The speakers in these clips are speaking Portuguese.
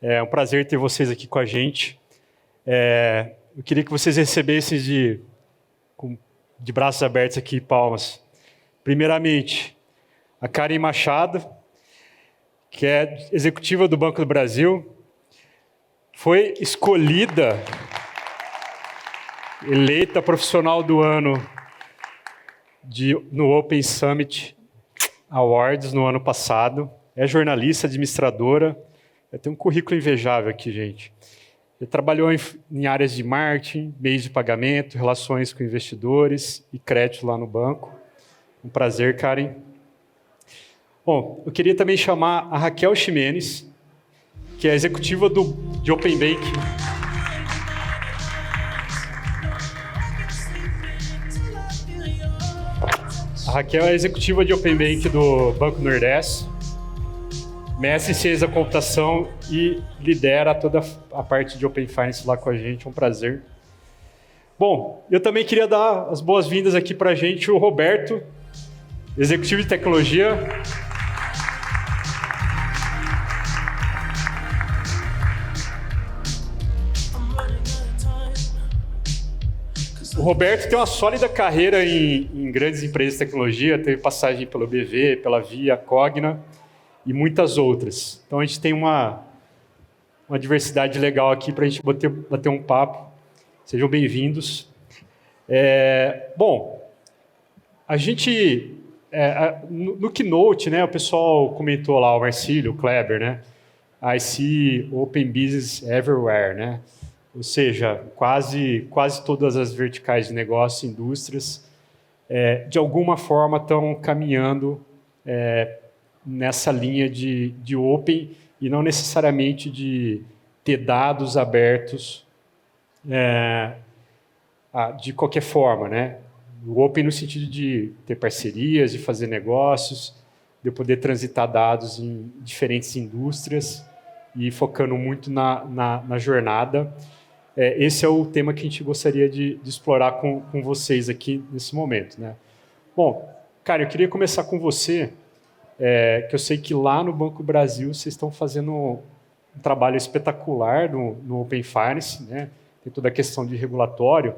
É um prazer ter vocês aqui com a gente. Eu queria que vocês recebessem de braços abertos aqui, palmas. Primeiramente, a Karen Machado, que é executiva do Banco do Brasil, foi escolhida, eleita profissional do ano no Open Summit Awards no ano passado. É jornalista, administradora. Tem um currículo invejável aqui, gente. Ele trabalhou em áreas de marketing, meios de pagamento, relações com investidores e crédito lá no banco. Um prazer, Karen. Bom, eu queria também chamar a Raquel Ximenes, que é executiva de Open Bank. A Raquel é executiva de Open Bank do Banco Nordeste, mestre em ciência da computação e lidera toda a parte de Open Finance lá com a gente. É um prazer. Bom, eu também queria dar as boas-vindas aqui para a gente o Roberto, executivo de tecnologia. O Roberto tem uma sólida carreira em grandes empresas de tecnologia, teve passagem pelo BV, pela Via, Cogna e muitas outras. Então a gente tem uma diversidade legal aqui para a gente bater um papo. Sejam bem-vindos. Bom, a gente, no Keynote, né, o pessoal comentou lá, o Marcílio, o Kleber, né? I see Open Business everywhere, né? Ou seja, quase todas as verticais de negócio, indústrias, de alguma forma estão caminhando nessa linha de open e não necessariamente de ter dados abertos de qualquer forma, né? O open no sentido de ter parcerias, de fazer negócios, de poder transitar dados em diferentes indústrias e focando muito na jornada. Esse é o tema que a gente gostaria de explorar com vocês aqui nesse momento, né? Bom, cara, eu queria começar com você, que eu sei que lá no Banco Brasil vocês estão fazendo um trabalho espetacular no Open Finance, né? Tem toda a questão de regulatório,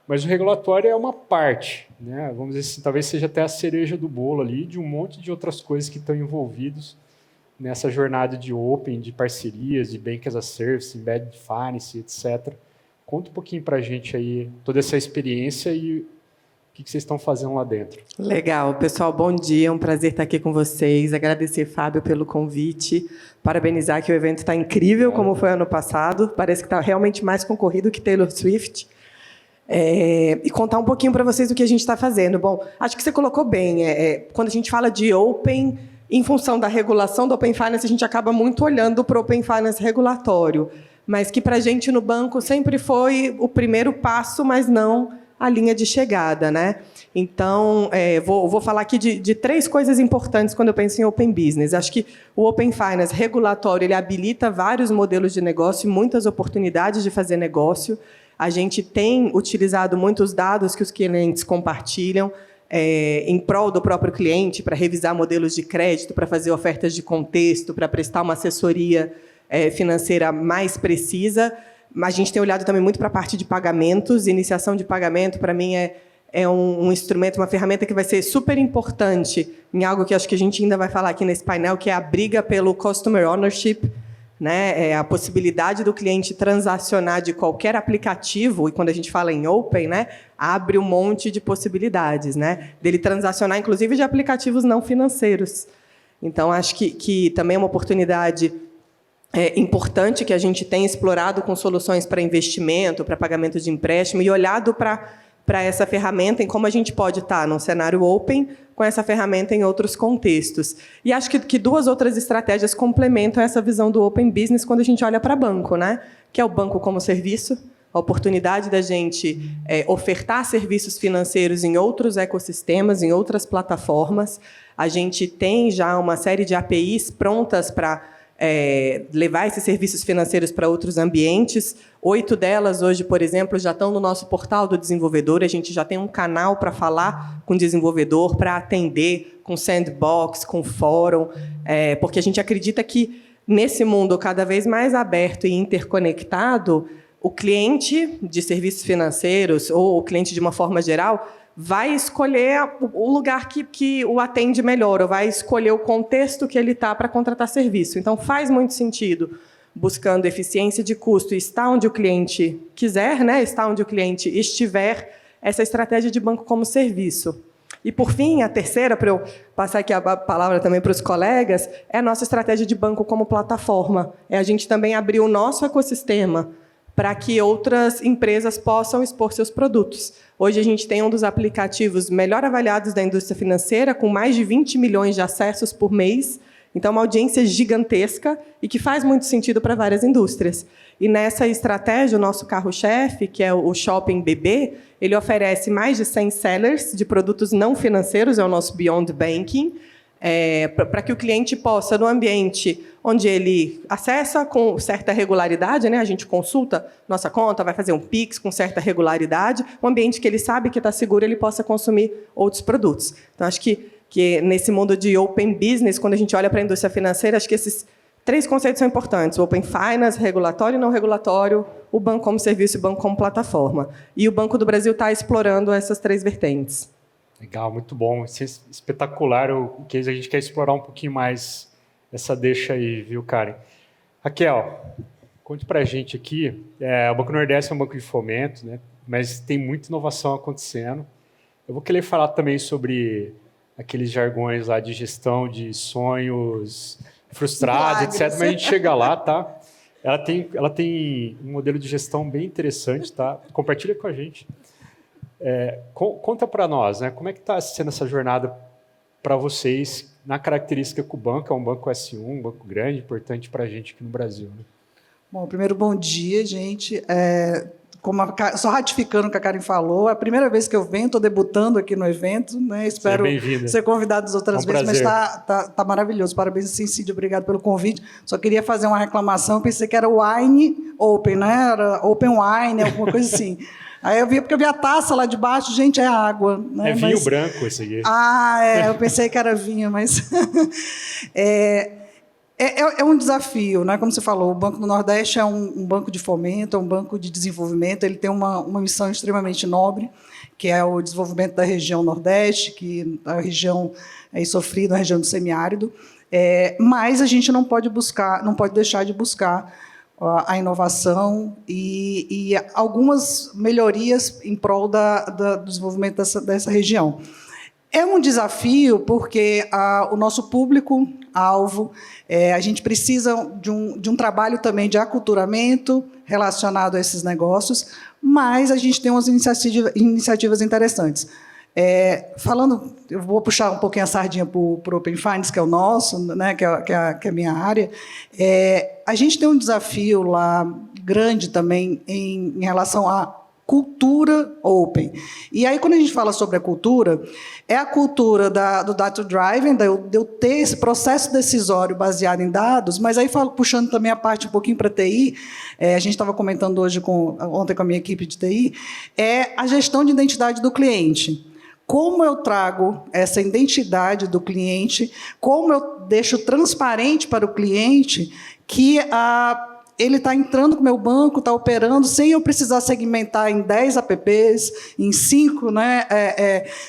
mas o regulatório é uma parte, né? Vamos dizer assim, talvez seja até a cereja do bolo ali de um monte de outras coisas que estão envolvidos nessa jornada de Open, de parcerias, de Bank as a Service, Embedded Finance, etc. Conta um pouquinho para a gente aí toda essa experiência e o que vocês estão fazendo lá dentro. Legal. Pessoal, bom dia. É um prazer estar aqui com vocês. Agradecer, Fábio, pelo convite. Parabenizar que o evento está incrível, como foi ano passado. Parece que está realmente mais concorrido que Taylor Swift. E contar um pouquinho para vocês do que a gente está fazendo. Bom, acho que você colocou bem. Quando a gente fala de Open, em função da regulação do Open Finance, a gente acaba muito olhando para o Open Finance regulatório, mas que para a gente no banco sempre foi o primeiro passo, mas não a linha de chegada, né? Então, vou falar aqui de três coisas importantes quando eu penso em Open Business. Acho que o Open Finance regulatório ele habilita vários modelos de negócio e muitas oportunidades de fazer negócio. A gente tem utilizado muitos dados que os clientes compartilham, em prol do próprio cliente, para revisar modelos de crédito, para fazer ofertas de contexto, para prestar uma assessoria financeira mais precisa. Mas a gente tem olhado também muito para a parte de pagamentos. Iniciação de pagamento, para mim, é um instrumento, uma ferramenta que vai ser super importante em algo que acho que a gente ainda vai falar aqui nesse painel, que é a briga pelo Customer Ownership, né? A possibilidade do cliente transacionar de qualquer aplicativo, e quando a gente fala em Open, né, abre um monte de possibilidades, né, dele transacionar, inclusive, de aplicativos não financeiros. Então, acho que também é uma oportunidade importante que a gente tem explorado com soluções para investimento, para pagamento de empréstimo, e olhado para essa ferramenta, em como a gente pode estar num cenário Open com essa ferramenta em outros contextos. E acho que duas outras estratégias complementam essa visão do Open Business quando a gente olha para banco, né? Que é o banco como serviço, a oportunidade da gente ofertar serviços financeiros em outros ecossistemas, em outras plataformas. A gente tem já uma série de APIs prontas para levar esses serviços financeiros para outros ambientes. 8 delas, hoje, por exemplo, já estão no nosso portal do desenvolvedor. A gente já tem um canal para falar com o desenvolvedor, para atender com sandbox, com fórum, porque a gente acredita que nesse mundo cada vez mais aberto e interconectado, o cliente de serviços financeiros, ou o cliente de uma forma geral, vai escolher o lugar que o atende melhor, ou vai escolher o contexto que ele está para contratar serviço. Então, faz muito sentido, buscando eficiência de custo, estar onde o cliente quiser, né? Estar onde o cliente estiver, essa estratégia de banco como serviço. E, por fim, a terceira, para eu passar aqui a palavra também para os colegas, é a nossa estratégia de banco como plataforma. É a gente também abrir o nosso ecossistema para que outras empresas possam expor seus produtos. Hoje, a gente tem um dos aplicativos melhor avaliados da indústria financeira, com mais de 20 milhões de acessos por mês. Então, uma audiência gigantesca e que faz muito sentido para várias indústrias. E nessa estratégia, o nosso carro-chefe, que é o Shopping BB, ele oferece mais de 100 sellers de produtos não financeiros, é o nosso Beyond Banking, para que o cliente possa, no ambiente onde ele acessa com certa regularidade, né? A gente consulta nossa conta, vai fazer um Pix com certa regularidade, um ambiente que ele sabe que está seguro, ele possa consumir outros produtos. Então, acho que nesse mundo de Open Business, quando a gente olha para a indústria financeira, acho que esses 3 conceitos são importantes: o Open Finance, regulatório e não regulatório, o banco como serviço e o banco como plataforma. E o Banco do Brasil está explorando essas 3 vertentes. Legal, muito bom. Isso é espetacular. O que a gente quer explorar um pouquinho mais essa deixa aí, viu, Karen? Raquel, conte para a gente aqui. O Banco Nordeste é um banco de fomento, né? Mas tem muita inovação acontecendo. Eu vou querer falar também sobre aqueles jargões lá de gestão de sonhos frustrados, etc. Mas a gente chega lá, tá? Ela tem um modelo de gestão bem interessante, tá? Compartilha com a gente. Conta para nós, né? Como é que está sendo essa jornada para vocês, na característica que o banco é um banco S1, um banco grande, importante para a gente aqui no Brasil, né? Bom, primeiro, bom dia, gente. Só ratificando o que a Karen falou, é a primeira vez que eu venho, estou debutando aqui no evento, né? Espero ser convidado das outras vezes, mas está maravilhoso. Parabéns, Cícero, obrigado pelo convite. Só queria fazer uma reclamação, pensei que era Wine Open, né? Era Open Wine, alguma coisa assim. Aí porque eu vi a taça lá de baixo, gente, é água. Né? É vinho branco esse aqui. Eu pensei que era vinho, mas... É um desafio, né? Como você falou, o Banco do Nordeste é um banco de fomento, é um banco de desenvolvimento, ele tem uma missão extremamente nobre, que é o desenvolvimento da região Nordeste, que a região é sofrida, a região do semiárido, mas a gente não pode deixar de buscar a inovação e algumas melhorias em prol do desenvolvimento dessa região. É um desafio porque o nosso público-alvo, a gente precisa de um trabalho também de aculturamento relacionado a esses negócios, mas a gente tem umas iniciativas interessantes. Eu vou puxar um pouquinho a sardinha para o Open Finance, que é o nosso, né, que é a minha área. A gente tem um desafio lá grande também em relação à cultura open. E aí, quando a gente fala sobre a cultura, é a cultura do data-driven, de eu ter esse processo decisório baseado em dados, mas aí puxando também a parte um pouquinho para TI, a gente estava comentando ontem com a minha equipe de TI, é a gestão de identidade do cliente. Como eu trago essa identidade do cliente, como eu deixo transparente para o cliente que ele está entrando com o meu banco, está operando, sem eu precisar segmentar em 10 apps, em 5, né,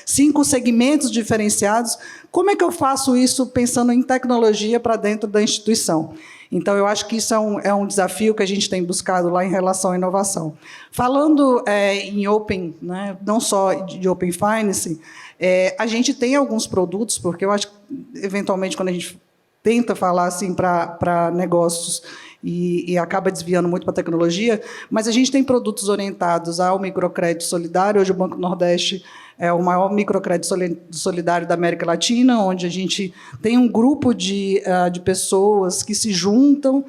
5 segmentos diferenciados. Como é que eu faço isso pensando em tecnologia para dentro da instituição? Então, eu acho que isso é um desafio que a gente tem buscado lá em relação à inovação. Falando em Open, né, não só de Open Finance, a gente tem alguns produtos, porque eu acho que, eventualmente, quando a gente tenta falar assim, para negócios e acaba desviando muito para a tecnologia, mas a gente tem produtos orientados ao microcrédito solidário. Hoje o Banco do Nordeste é o maior microcrédito solidário da América Latina, onde a gente tem um grupo de pessoas que se juntam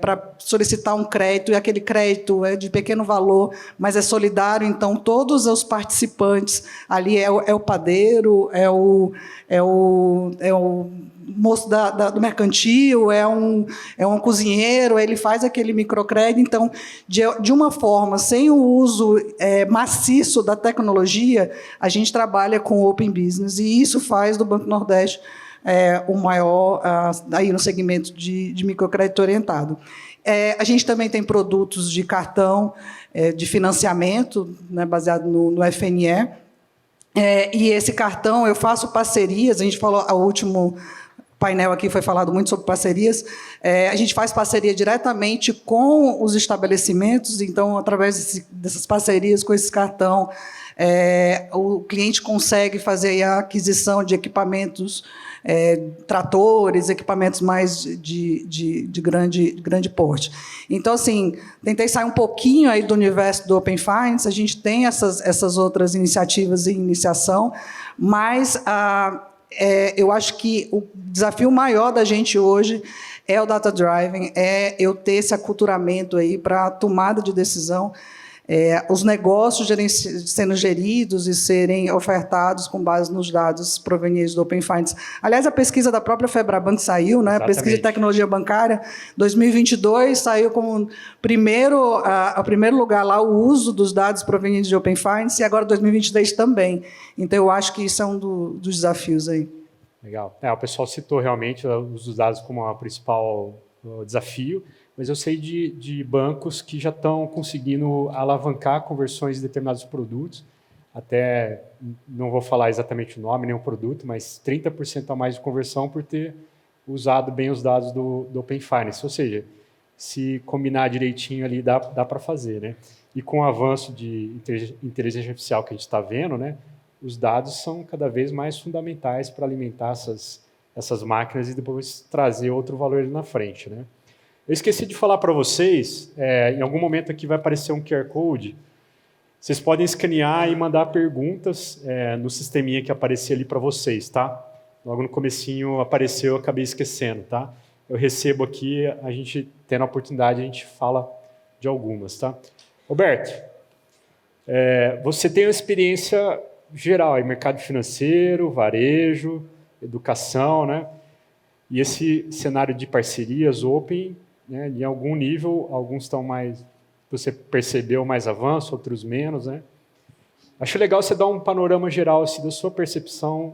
para solicitar um crédito, e aquele crédito é de pequeno valor, mas é solidário, então todos os participantes ali é o padeiro, é o moço do mercantil, é um cozinheiro, ele faz aquele microcrédito. Então, de uma forma, sem o uso maciço da tecnologia, a gente trabalha com Open Business, e isso faz do Banco Nordeste o maior aí no segmento de microcrédito orientado. A gente também tem produtos de cartão de financiamento, né, baseado no FNE. E esse cartão, eu faço parcerias, a gente falou, o último painel aqui foi falado muito sobre parcerias, a gente faz parceria diretamente com os estabelecimentos, então, através dessas parcerias com esse cartão, o cliente consegue fazer a aquisição de equipamentos, tratores, equipamentos mais de grande porte. Então, assim, tentei sair um pouquinho aí do universo do Open Finance, a gente tem essas outras iniciativas em iniciação, mas eu acho que o desafio maior da gente hoje é o data driving, eu ter esse aculturamento aí para a tomada de decisão, os negócios sendo geridos e serem ofertados com base nos dados provenientes do Open Finance. Aliás, a pesquisa da própria Febraban saiu, né? A pesquisa de tecnologia bancária, 2022, saiu como primeiro lugar lá o uso dos dados provenientes de Open Finance, e agora 2023 também. Então, eu acho que isso é um dos desafios aí. Legal. O pessoal citou realmente o uso dos dados como o principal desafio, mas eu sei de bancos que já estão conseguindo alavancar conversões de determinados produtos, até, não vou falar exatamente o nome, nem o produto, mas 30% a mais de conversão por ter usado bem os dados do Open Finance. Ou seja, se combinar direitinho ali, dá para fazer, né? E com o avanço de inteligência artificial que a gente está vendo, né, os dados são cada vez mais fundamentais para alimentar essas máquinas e depois trazer outro valor ali na frente, né? Eu esqueci de falar para vocês, em algum momento aqui vai aparecer um QR Code, vocês podem escanear e mandar perguntas no sisteminha que aparecia ali para vocês, tá? Logo no comecinho apareceu, eu acabei esquecendo, tá? Eu recebo aqui, a gente tendo a oportunidade, a gente fala de algumas, tá? Roberto, você tem uma experiência geral em mercado financeiro, varejo, educação, né? E esse cenário de parcerias open, né, em algum nível, alguns estão mais, você percebeu mais avanço, outros menos, né? Acho legal você dar um panorama geral assim, da sua percepção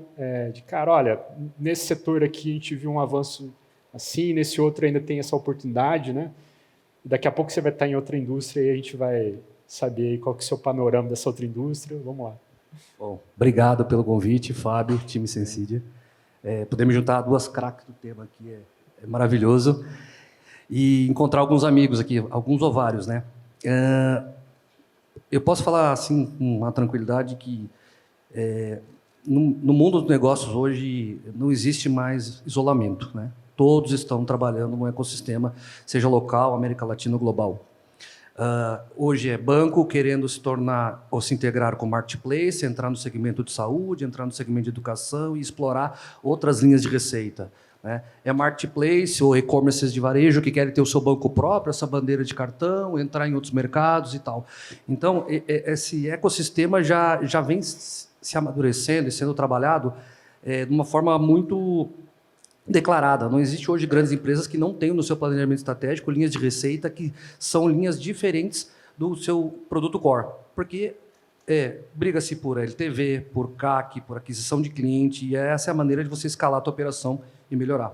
de, cara, olha, nesse setor aqui a gente viu um avanço assim, nesse outro ainda tem essa oportunidade, né? Daqui a pouco você vai estar em outra indústria e a gente vai saber qual que é o seu panorama dessa outra indústria. Vamos lá. Bom, obrigado pelo convite, Fábio, time Sensidia. Poder me juntar a duas craques do tema aqui é maravilhoso. E encontrar alguns amigos aqui, alguns ovários, né? Eu posso falar assim com uma tranquilidade que no mundo dos negócios hoje não existe mais isolamento, né? Todos estão trabalhando num ecossistema, seja local, América Latina ou global. Hoje é banco querendo se tornar ou se integrar com marketplace, entrar no segmento de saúde, entrar no segmento de educação e explorar outras linhas de receita, né? É marketplace ou e-commerces de varejo que querem ter o seu banco próprio, essa bandeira de cartão, entrar em outros mercados e tal. Então, esse ecossistema já vem se amadurecendo e sendo trabalhado de uma forma muito declarada. Não existe hoje grandes empresas que não tenham no seu planejamento estratégico linhas de receita que são linhas diferentes do seu produto core. Porque briga-se por LTV, por CAC, por aquisição de cliente, e essa é a maneira de você escalar a tua operação e melhorar.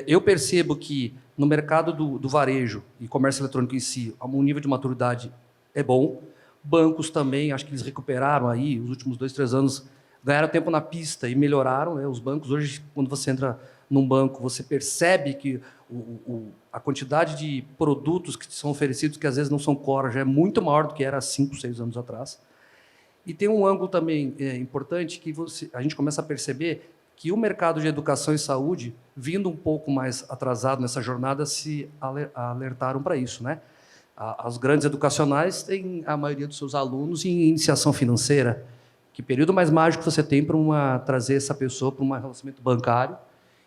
Eu percebo que no mercado do varejo e comércio eletrônico em si, um nível de maturidade é bom. Bancos também, acho que eles recuperaram aí, os últimos 2, 3 anos, ganharam tempo na pista e melhoraram, né? Os bancos, hoje, quando você entra num banco, você percebe que a quantidade de produtos que são oferecidos, que às vezes não são core, já é muito maior do que era há 5, 6 anos atrás. E tem um ângulo também importante que a gente começa a perceber que o mercado de educação e saúde, vindo um pouco mais atrasado nessa jornada, se alertaram para isso, né? As grandes educacionais têm a maioria dos seus alunos em iniciação financeira. Que período mais mágico você tem para trazer essa pessoa para um relacionamento bancário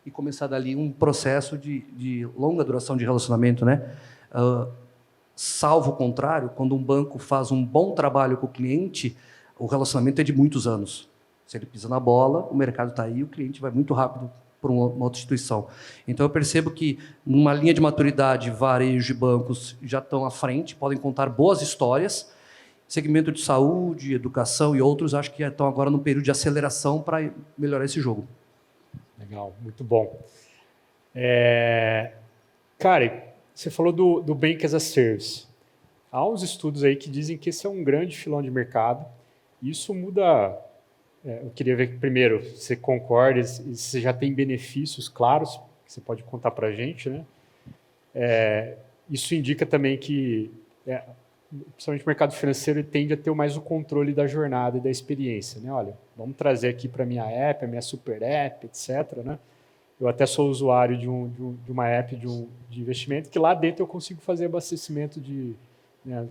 e começar dali um processo de longa duração de relacionamento, né? Salvo o contrário, quando um banco faz um bom trabalho com o cliente, o relacionamento é de muitos anos. Se ele pisa na bola, o mercado está aí, o cliente vai muito rápido para uma outra instituição. Então, eu percebo que, numa linha de maturidade, varejo e bancos já estão à frente, podem contar boas histórias. Segmento de saúde, educação e outros, acho que estão agora num período de aceleração para melhorar esse jogo. Legal, muito bom. Karen, você falou do Bank as a Service. Há uns estudos aí que dizem que esse é um grande filão de mercado. Isso muda... eu queria ver que, primeiro, você concorda, se você já tem benefícios claros, que você pode contar para a gente, né? Isso indica também que, principalmente o mercado financeiro, ele tende a ter mais o controle da jornada e da experiência, né? Olha, vamos trazer aqui para a minha app, a minha super app, etc., né? Eu até sou usuário de uma app de investimento que lá dentro eu consigo fazer abastecimento de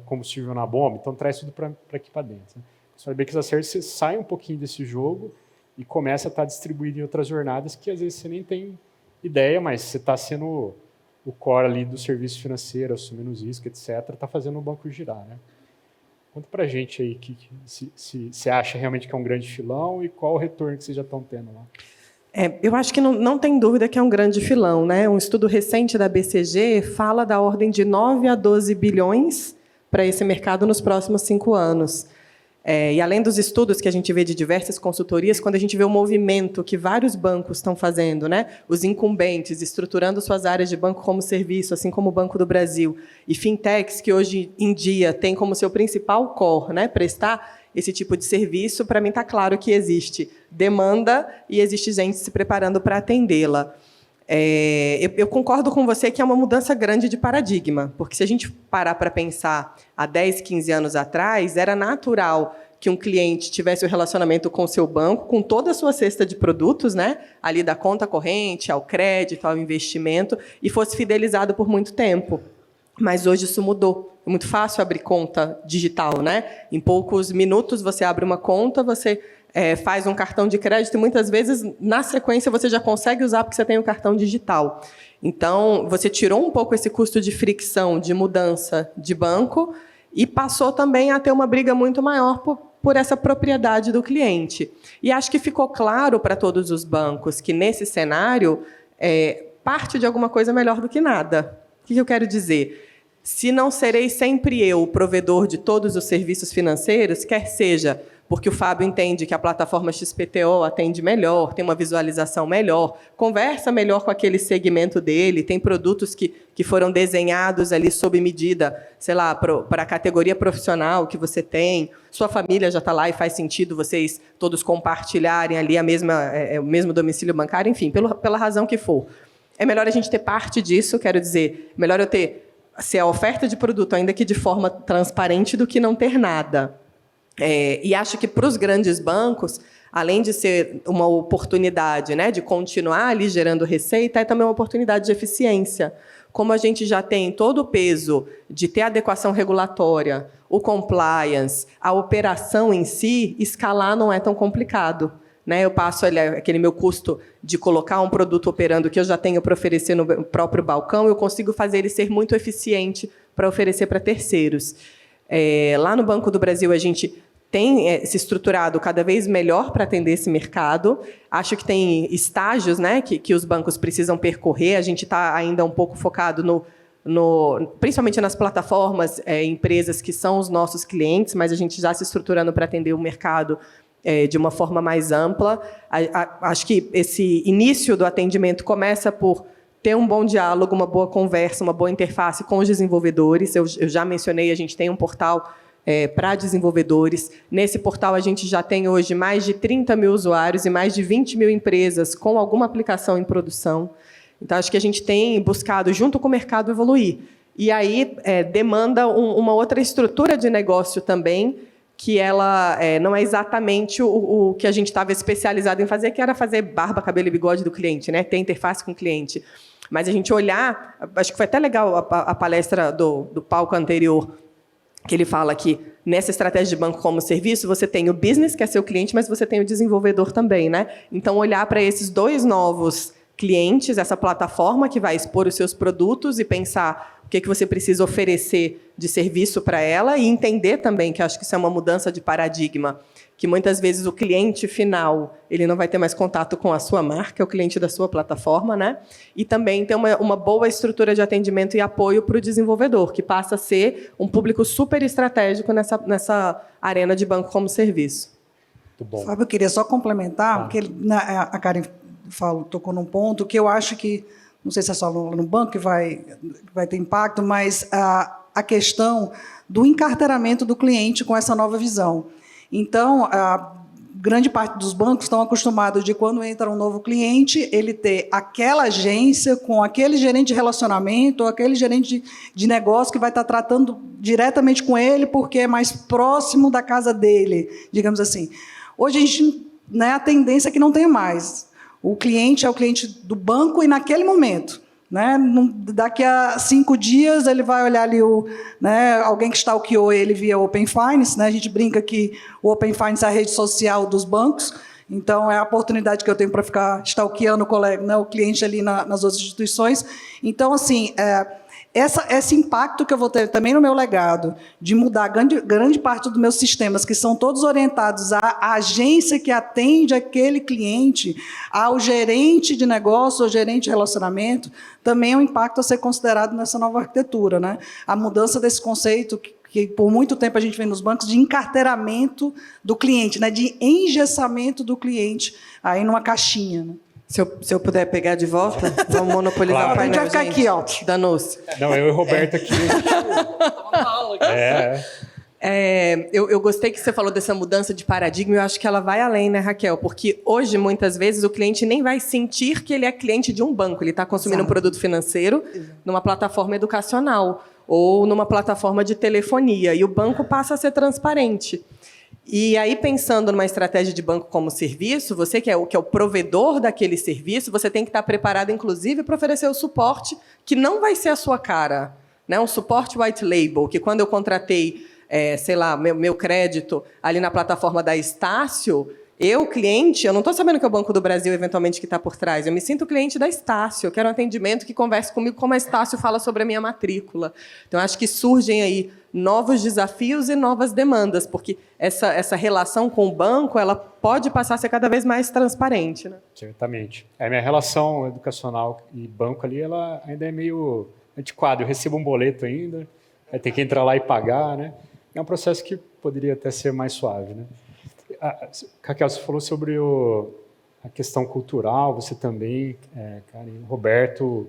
combustível na bomba, então traz tudo para aqui para dentro. Né? Você vai ver que você sai um pouquinho desse jogo e começa a estar distribuído em outras jornadas que às vezes você nem tem ideia, mas você está sendo o core ali do serviço financeiro, assumindo os riscos, etc., está fazendo o banco girar. Né? Conta para a gente aí se você acha realmente que é um grande filão e qual o retorno que vocês já estão tendo lá. Eu acho que não tem dúvida que é um grande filão, né? Um estudo recente da BCG fala da ordem de 9 a 12 bilhões para esse mercado nos próximos 5 anos. E além dos estudos que a gente vê de diversas consultorias, quando a gente vê o movimento que vários bancos estão fazendo, né? Os incumbentes estruturando suas áreas de banco como serviço, assim como o Banco do Brasil, e fintechs que hoje em dia têm como seu principal core, né? Prestar esse tipo de serviço, para mim está claro que existe demanda e existe gente se preparando para atendê-la. Eu concordo com você que é uma mudança grande de paradigma, porque se a gente parar para pensar há 10, 15 anos atrás, era natural que um cliente tivesse o relacionamento com o seu banco, com toda a sua cesta de produtos, né? Ali da conta corrente, ao crédito, ao investimento, e fosse fidelizado por muito tempo. Mas hoje isso mudou. É muito fácil abrir conta digital, né? Em poucos minutos você abre uma conta, você faz um cartão de crédito e muitas vezes, na sequência, você já consegue usar porque você tem o cartão digital. Então, você tirou um pouco esse custo de fricção, de mudança de banco e passou também a ter uma briga muito maior por essa propriedade do cliente. E acho que ficou claro para todos os bancos que, nesse cenário, parte de alguma coisa melhor do que nada. O que eu quero dizer? Se não serei sempre eu o provedor de todos os serviços financeiros, quer seja porque o Fábio entende que a plataforma XPTO atende melhor, tem uma visualização melhor, conversa melhor com aquele segmento dele, tem produtos que foram desenhados ali sob medida, sei lá, para a categoria profissional que você tem, sua família já está lá e faz sentido vocês todos compartilharem ali o mesmo domicílio bancário, enfim, pela razão que for. É melhor a gente ter parte disso, quero dizer, melhor eu ser a oferta de produto, ainda que de forma transparente, do que não ter nada. E acho que, para os grandes bancos, além de ser uma oportunidade, né, de continuar ali gerando receita, é também uma oportunidade de eficiência. Como a gente já tem todo o peso de ter adequação regulatória, o compliance, a operação em si, escalar não é tão complicado. Né? Eu passo aquele meu custo de colocar um produto operando que eu já tenho para oferecer no próprio balcão, eu consigo fazer ele ser muito eficiente para oferecer para terceiros. Lá no Banco do Brasil, a gente tem se estruturado cada vez melhor para atender esse mercado. Acho que tem estágios, né, que os bancos precisam percorrer. A gente está ainda um pouco focado principalmente nas plataformas, empresas que são os nossos clientes, mas a gente já se estruturando para atender o mercado de uma forma mais ampla. Acho que esse início do atendimento começa por ter um bom diálogo, uma boa conversa, uma boa interface com os desenvolvedores. Eu já mencionei, a gente tem um portal para desenvolvedores. Nesse portal, a gente já tem hoje mais de 30 mil usuários e mais de 20 mil empresas com alguma aplicação em produção. Então, acho que a gente tem buscado, junto com o mercado, evoluir. E aí demanda uma outra estrutura de negócio também, que ela não é exatamente o que a gente estava especializado em fazer, que era fazer barba, cabelo e bigode do cliente, né? Ter interface com o cliente. Mas a gente olhar... Acho que foi até legal a palestra do palco anterior, que ele fala que, nessa estratégia de banco como serviço, você tem o business, que é seu cliente, mas você tem o desenvolvedor também. Né? Então, olhar para esses dois novos clientes, essa plataforma que vai expor os seus produtos e pensar o que você precisa oferecer de serviço para ela e entender também, que acho que isso é uma mudança de paradigma, que muitas vezes o cliente final ele não vai ter mais contato com a sua marca, é o cliente da sua plataforma, né? E também ter uma boa estrutura de atendimento e apoio para o desenvolvedor, que passa a ser um público super estratégico nessa arena de banco como serviço. Muito bom. Fábio, eu queria só complementar, porque a Karen tocou num ponto que eu acho que, não sei se é só no banco que vai ter impacto, mas a questão do encarteiramento do cliente com essa nova visão. Então, grande parte dos bancos estão acostumados de quando entra um novo cliente, ele ter aquela agência com aquele gerente de relacionamento, ou aquele gerente de negócio que vai estar tratando diretamente com ele porque é mais próximo da casa dele, digamos assim. Hoje, a tendência é que não tenha mais. O cliente é o cliente do banco e naquele momento. Daqui a 5 dias ele vai olhar ali alguém que stalkeou ele via Open Finance. A gente brinca que o Open Finance é a rede social dos bancos, então é a oportunidade que eu tenho para ficar stalkeando o colega, o cliente ali nas outras instituições. Então, assim, esse impacto que eu vou ter também no meu legado, de mudar grande parte dos meus sistemas, que são todos orientados à agência que atende aquele cliente, ao gerente de negócio, ao gerente de relacionamento, também é um impacto a ser considerado nessa nova arquitetura. A mudança desse conceito que por muito tempo a gente vê nos bancos, de encarteiramento do cliente, de engessamento do cliente aí numa caixinha. Se eu puder pegar de volta, vamos monopolizar Claro. o painel, A gente vai ficar aqui, ó. Danou-se. Não, eu e o Roberto aqui. Eu gostei que você falou dessa mudança de paradigma, eu acho que ela vai além, né, Raquel? Porque hoje, muitas vezes, o cliente nem vai sentir que ele é cliente de um banco, ele está consumindo um produto financeiro numa plataforma educacional ou numa plataforma de telefonia, e o banco passa a ser transparente. E aí, pensando numa estratégia de banco como serviço, você que é o provedor daquele serviço, você tem que estar preparado, inclusive, para oferecer o suporte que não vai ser a sua cara. Um suporte white label, que quando eu contratei, meu crédito ali na plataforma da Estácio, cliente, eu não estou sabendo que é o Banco do Brasil, eventualmente, que está por trás. Eu me sinto cliente da Estácio. Eu quero um atendimento que converse comigo como a Estácio fala sobre a minha matrícula. Então, acho que surgem aí novos desafios e novas demandas, porque essa relação com o banco ela pode passar a ser cada vez mais transparente. Certamente. A minha relação educacional e banco ali, ela ainda é meio antiquada. Eu recebo um boleto ainda, vai ter que entrar lá e pagar, É um processo que poderia até ser mais suave, Raquel, você falou sobre a questão cultural, você também, Roberto,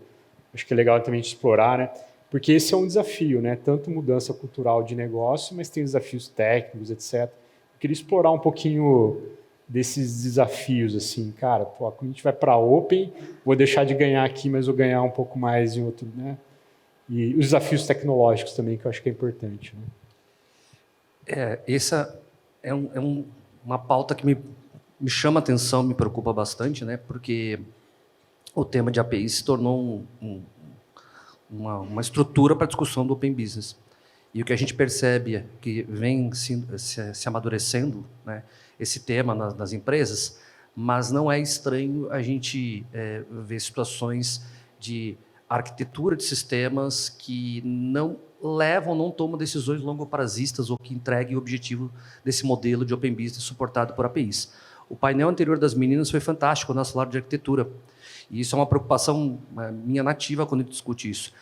acho que é legal também explorar, porque esse é um desafio, tanto mudança cultural de negócio, mas tem desafios técnicos, etc. Eu queria explorar um pouquinho desses desafios, assim, quando a gente vai para a Open, vou deixar de ganhar aqui, mas vou ganhar um pouco mais em outro, E os desafios tecnológicos também, que eu acho que é importante, Essa é uma pauta que me chama a atenção, me preocupa bastante, porque o tema de API se tornou uma estrutura para a discussão do Open Business. E o que a gente percebe é que vem se amadurecendo, esse tema nas empresas, mas não é estranho a gente ver situações de arquitetura de sistemas que não tomam decisões longo-prazistas ou que entreguem o objetivo desse modelo de Open Business suportado por APIs. O painel anterior das meninas foi fantástico, nós falamos de arquitetura. E isso é uma preocupação minha nativa quando a gente discute isso.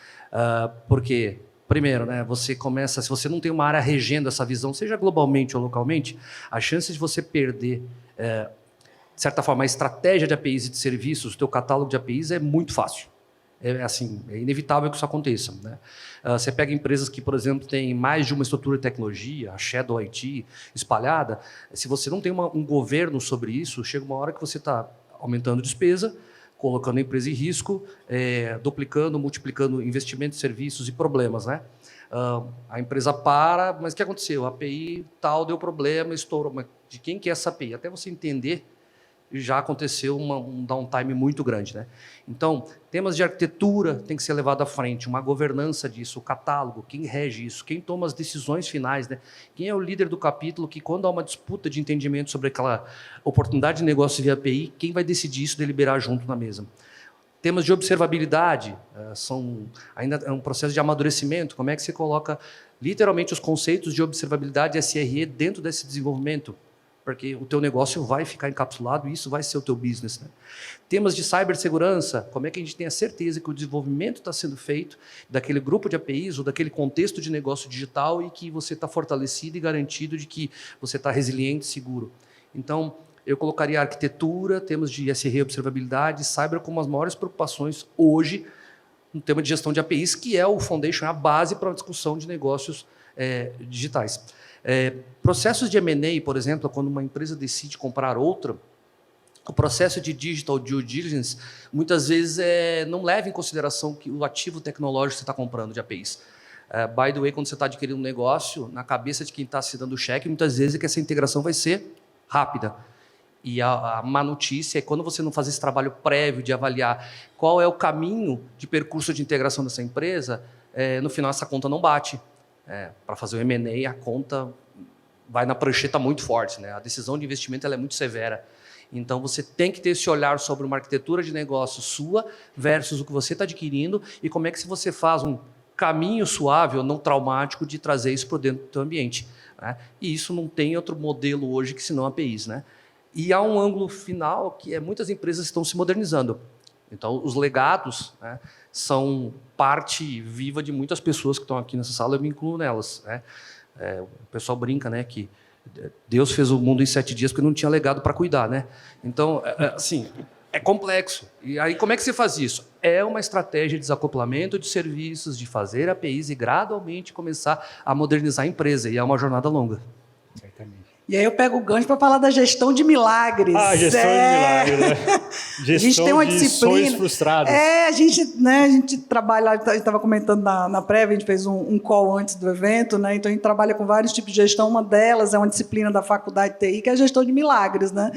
Porque, primeiro, você começa, se você não tem uma área regendo essa visão, seja globalmente ou localmente, a chance de você perder, de certa forma, a estratégia de APIs e de serviços, o teu catálogo de APIs é muito fácil. É inevitável que isso aconteça. Você pega empresas que, por exemplo, têm mais de uma estrutura de tecnologia, a Shadow IT, espalhada, se você não tem um governo sobre isso, chega uma hora que você está aumentando despesa, colocando a empresa em risco, duplicando, multiplicando investimentos, serviços e problemas. A empresa para, mas o que aconteceu? A API tal deu problema, estourou. Mas de quem que é essa API? Até você entender, já aconteceu um downtime muito grande. Então, temas de arquitetura tem que ser levado à frente, uma governança disso, o catálogo, quem rege isso, quem toma as decisões finais, quem é o líder do capítulo que, quando há uma disputa de entendimento sobre aquela oportunidade de negócio via API, quem vai decidir isso, deliberar junto na mesa. Temas de observabilidade, ainda é um processo de amadurecimento, como é que você coloca literalmente os conceitos de observabilidade e SRE dentro desse desenvolvimento, porque o teu negócio vai ficar encapsulado e isso vai ser o teu business. Temas de cibersegurança, como é que a gente tem a certeza que o desenvolvimento está sendo feito daquele grupo de APIs ou daquele contexto de negócio digital e que você está fortalecido e garantido de que você está resiliente e seguro. Então, eu colocaria arquitetura, temas de SRE, observabilidade, cyber como as maiores preocupações hoje no tema de gestão de APIs, que é o foundation, a base para a discussão de negócios digitais. Processos de M&A, por exemplo, quando uma empresa decide comprar outra, o processo de digital due diligence, muitas vezes, não leva em consideração que o ativo tecnológico que você está comprando de APIs. By the way, quando você está adquirindo um negócio, na cabeça de quem está assinando o cheque, muitas vezes é que essa integração vai ser rápida. E a má notícia é quando você não faz esse trabalho prévio de avaliar qual é o caminho de percurso de integração dessa empresa, no final essa conta não bate. Para fazer o M&A, a conta vai na prancheta muito forte, né? A decisão de investimento ela é muito severa. Então, você tem que ter esse olhar sobre uma arquitetura de negócio sua versus o que você está adquirindo e como é que você faz um caminho suave ou não traumático de trazer isso para dentro do teu ambiente. Né? E isso não tem outro modelo hoje que senão APIs. Né? E há um ângulo final que muitas empresas estão se modernizando. Então, os legados, né, são parte viva de muitas pessoas que estão aqui nessa sala, eu me incluo nelas. Né? O pessoal brinca, né, que Deus fez o mundo em 7 dias porque não tinha legado para cuidar. Né? Então, assim, é complexo. E aí, como é que você faz isso? É uma estratégia de desacoplamento de serviços, de fazer APIs e gradualmente começar a modernizar a empresa. E é uma jornada longa. Certamente. E aí eu pego o gancho para falar da gestão de milagres. Gestão de milagres, né? Gestão a gente tem uma de disciplina. sonhos frustrados. A gente trabalha, a gente estava comentando na prévia, a gente fez um call antes do evento, né? Então a gente trabalha com vários tipos de gestão. Uma delas é uma disciplina da faculdade de TI, que é a gestão de milagres, né?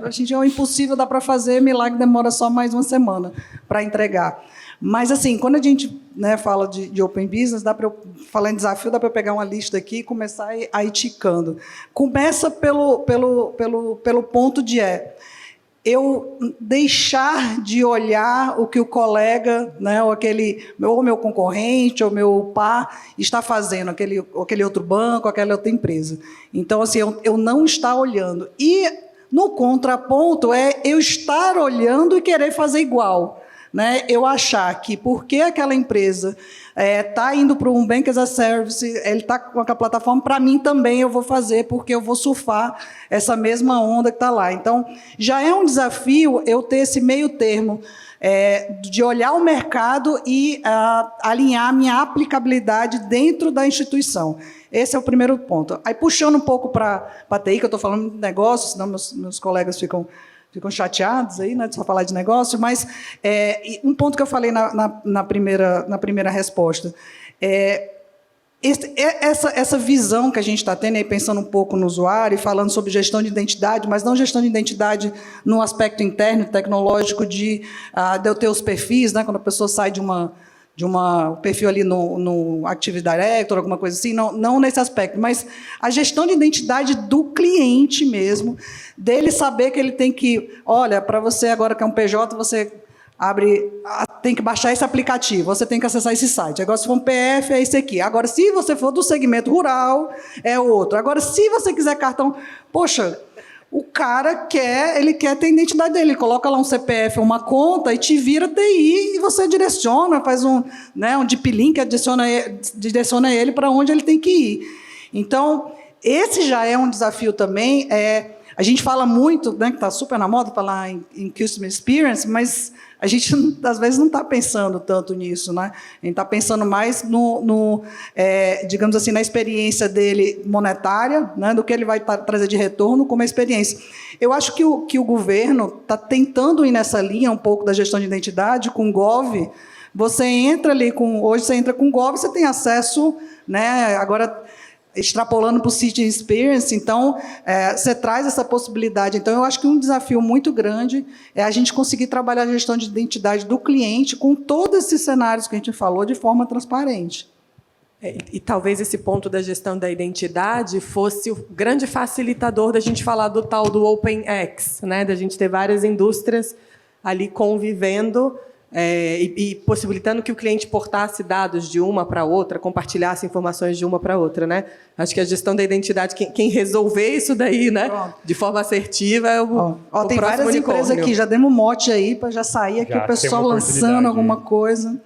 A gente é impossível, dá para fazer, milagre demora só mais uma semana para entregar. Mas, assim, quando a gente, né, fala de open business, dá para falar em desafio, dá para eu pegar uma lista aqui e começar a ir ticando. Começa pelo ponto de eu deixar de olhar o que o colega, né, ou meu concorrente, ou meu par está fazendo, aquele outro banco, aquela outra empresa. Então, assim, eu não estar olhando. E, no contraponto, eu estar olhando e querer fazer igual. Né, eu achar que porque aquela empresa está indo para um Bank as a Service, ele está com aquela plataforma, para mim também eu vou fazer, porque eu vou surfar essa mesma onda que está lá. Então, já é um desafio eu ter esse meio termo de olhar o mercado e alinhar a minha aplicabilidade dentro da instituição. Esse é o primeiro ponto. Aí, puxando um pouco para a TI, que eu estou falando de negócio, senão meus colegas ficam chateados aí, né, de só falar de negócio, mas um ponto que eu falei na primeira resposta, essa visão que a gente está tendo, aí, pensando um pouco no usuário e falando sobre gestão de identidade, mas não gestão de identidade no aspecto interno, tecnológico, de eu ter os perfis, né, quando a pessoa sai de um perfil ali no Active Directory, alguma coisa assim, não nesse aspecto, mas a gestão de identidade do cliente mesmo, dele saber que ele tem que, olha, para você agora que é um PJ, você tem que baixar esse aplicativo, você tem que acessar esse site. Agora, se for um PF, é esse aqui. Agora, se você for do segmento rural, é outro. Agora, se você quiser cartão... Poxa, o cara ele quer ter a identidade dele. Ele coloca lá um CPF, uma conta, e te vira TI, e você direciona, faz um deep link, direciona ele para onde ele tem que ir. Então, esse já é um desafio também. A gente fala muito, né, que está super na moda falar em Customer Experience, mas a gente, às vezes, não está pensando tanto nisso. Né? A gente está pensando mais digamos assim, na experiência dele monetária, né, do que ele vai trazer de retorno como experiência. Eu acho que o governo está tentando ir nessa linha um pouco da gestão de identidade com o Gov. Você entra ali hoje você entra com o Gov, você tem acesso, né, agora extrapolando para o City Experience, então, você traz essa possibilidade. Então, eu acho que um desafio muito grande é a gente conseguir trabalhar a gestão de identidade do cliente com todos esses cenários que a gente falou de forma transparente. E talvez esse ponto da gestão da identidade fosse o grande facilitador da gente falar do tal do OpenX, né? Da gente ter várias indústrias ali convivendo, e possibilitando que o cliente portasse dados de uma para outra, compartilhasse informações de uma para outra, né? Acho que a gestão da identidade, quem resolver isso daí, né, de forma assertiva, é o tem várias empresas aqui, já demos mote aí para já sair aqui, o pessoal lançando alguma coisa.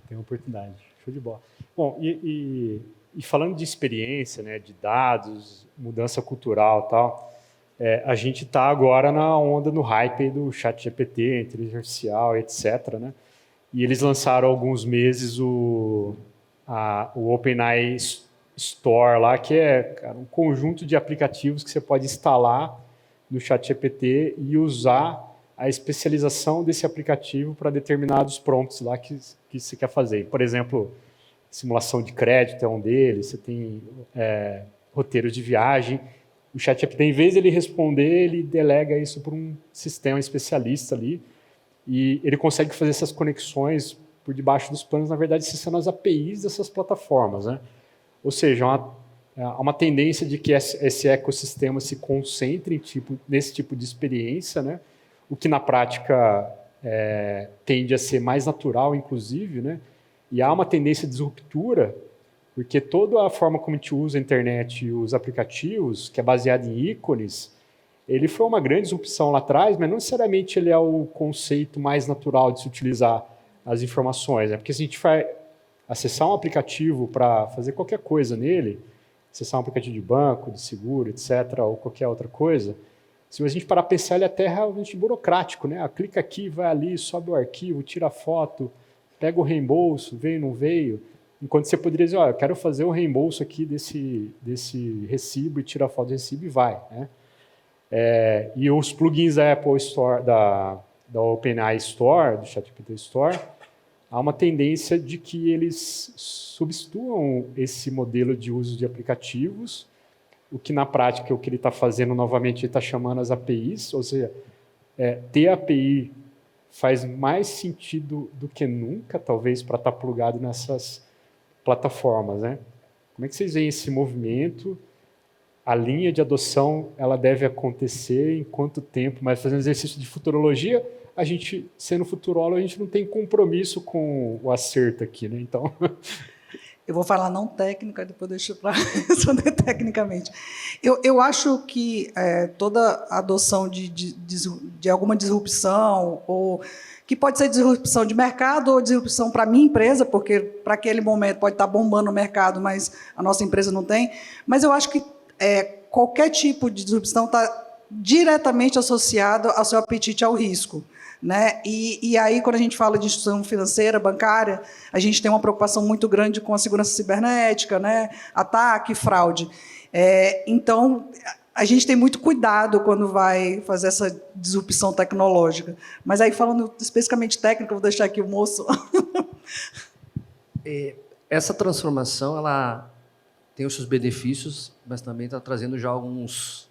Tem uma oportunidade, show de bola. Bom, e falando de experiência, né, de dados, mudança cultural e tal, a gente está agora na onda, no hype do ChatGPT, inteligência artificial, etc., né? E eles lançaram há alguns meses o OpenAI Store lá, que é, cara, um conjunto de aplicativos que você pode instalar no ChatGPT e usar a especialização desse aplicativo para determinados prompts lá que você quer fazer. Por exemplo, simulação de crédito é um deles, você tem roteiros de viagem. O ChatGPT, em vez de ele responder, ele delega isso para um sistema especialista ali e ele consegue fazer essas conexões por debaixo dos panos, na verdade, acessando as APIs dessas plataformas, né? Ou seja, há uma tendência de que esse ecossistema se concentre nesse tipo de experiência, né? O que na prática tende a ser mais natural, inclusive, né? E há uma tendência de disruptura, porque toda a forma como a gente usa a internet e os aplicativos, que é baseada em ícones, ele foi uma grande disrupção lá atrás, mas não necessariamente ele é o conceito mais natural de se utilizar as informações, né? Porque se a gente vai acessar um aplicativo para fazer qualquer coisa nele, acessar um aplicativo de banco, de seguro, etc., ou qualquer outra coisa, se a gente parar para pensar, ele é até realmente burocrático, né? Clica aqui, vai ali, sobe o arquivo, tira a foto, pega o reembolso, veio, não veio. Enquanto você poderia dizer, eu quero fazer o reembolso aqui desse recibo e tira a foto do recibo e vai, né? E os plugins da Apple Store, da OpenAI Store, do ChatGPT Store, há uma tendência de que eles substituam esse modelo de uso de aplicativos, o que na prática, o que ele está fazendo novamente, ele está chamando as APIs, ou seja, ter API faz mais sentido do que nunca, talvez, para estar plugado nessas plataformas, né? Como é que vocês veem esse movimento? A linha de adoção, ela deve acontecer em quanto tempo? Mas fazendo exercício de futurologia, a gente, sendo futurólogo, a gente não tem compromisso com o acerto aqui, né? Então... Eu vou falar não técnica, depois deixo para responder tecnicamente. Eu acho que toda adoção de alguma disrupção, ou que pode ser disrupção de mercado ou disrupção para a minha empresa, porque para aquele momento pode estar bombando o mercado, mas a nossa empresa não tem. Mas eu acho que qualquer tipo de disrupção está diretamente associado ao seu apetite ao risco, né? E aí, quando a gente fala de instituição financeira, bancária, a gente tem uma preocupação muito grande com a segurança cibernética, né? Ataque, fraude. Então, a gente tem muito cuidado quando vai fazer essa disrupção tecnológica. Mas aí, falando especificamente técnico, eu vou deixar aqui o moço. Essa transformação, ela tem os seus benefícios, mas também está trazendo já alguns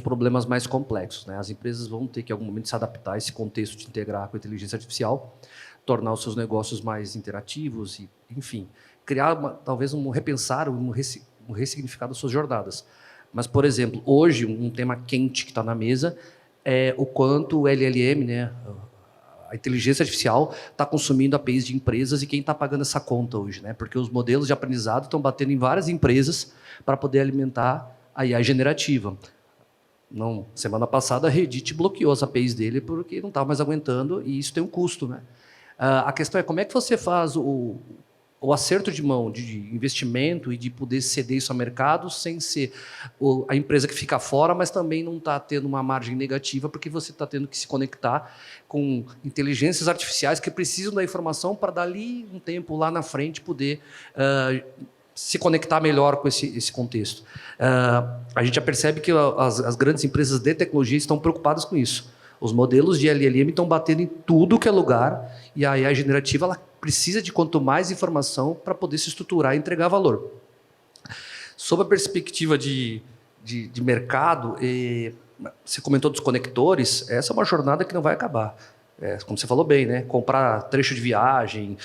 problemas mais complexos, né? As empresas vão ter que, em algum momento, se adaptar a esse contexto de integrar com a inteligência artificial, tornar os seus negócios mais interativos e, enfim, criar, talvez, repensar, um ressignificar das suas jornadas. Mas, por exemplo, hoje, um tema quente que está na mesa é o quanto o LLM, né, a inteligência artificial, está consumindo APIs de empresas e quem está pagando essa conta hoje, né? Porque os modelos de aprendizado estão batendo em várias empresas para poder alimentar a IA generativa. Não, semana passada a Reddit bloqueou as APIs dele porque não estava mais aguentando e isso tem um custo, né? A questão é como é que você faz o acerto de mão de investimento e de poder ceder isso ao mercado sem ser a empresa que fica fora, mas também não está tendo uma margem negativa porque você está tendo que se conectar com inteligências artificiais que precisam da informação para dali um tempo lá na frente poder se conectar melhor com esse contexto. A gente já percebe que as grandes empresas de tecnologia estão preocupadas com isso. Os modelos de LLM estão batendo em tudo que é lugar e a IA generativa ela precisa de quanto mais informação para poder se estruturar e entregar valor. Sob a perspectiva de mercado, você comentou dos conectores, essa é uma jornada que não vai acabar. Como você falou bem, né? Comprar trecho de viagem,